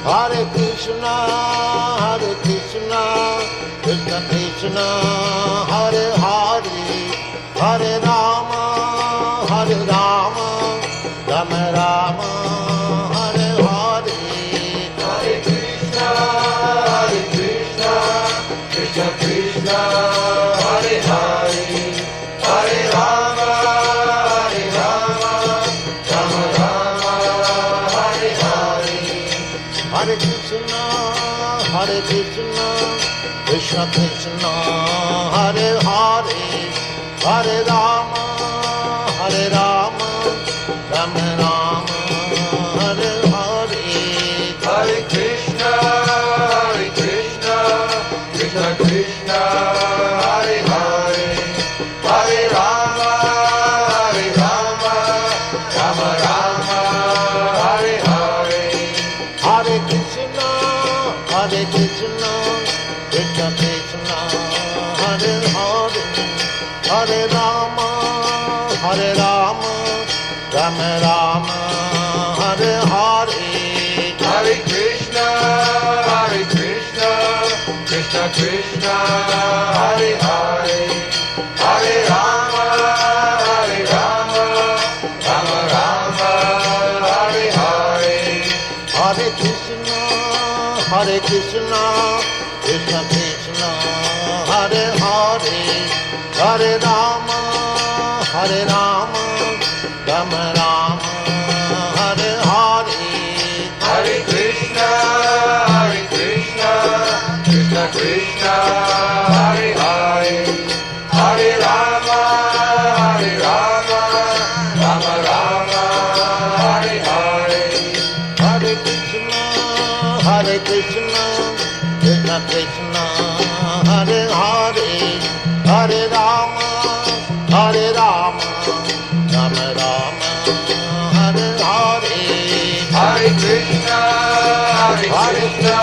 Hare Krishna, Krishna Krishna, Hare Hare, Hare Rama, Rama Rama, Hare Hare. Hare Krishna, Krishna Krishna, Hare Hare, Hare Rama, Rama Rama, Hare Hare. Hare Krishna, Krishna Krishna, Hare Hare, Hare Rama, Rama Rama, Hare Hare. Hare Krishna, Krishna Krishna, Hare Hare, Hare Rama, Rama Rama, Hare Hare. Hare Krishna, Krishna Krishna, Hare Hare, Hare Rama, Rama Rama, Hare Hare. Hare Krishna, Krishna Krishna, Hare Hare, Hare Rama, Rama Rama, Hare Hare. Hare Krishna, Krishna Krishna, Hare Hare, Hare Rama, Rama Rama, Hare Hare. Hare Krishna, Krishna Krishna, Hare Hare, Hare Rama, Rama Rama, Hare Hare. Hare Krishna, Krishna Krishna, Hare Hare, Hare Rama, Rama Rama, Hare Hare. Hare Krishna, Krishna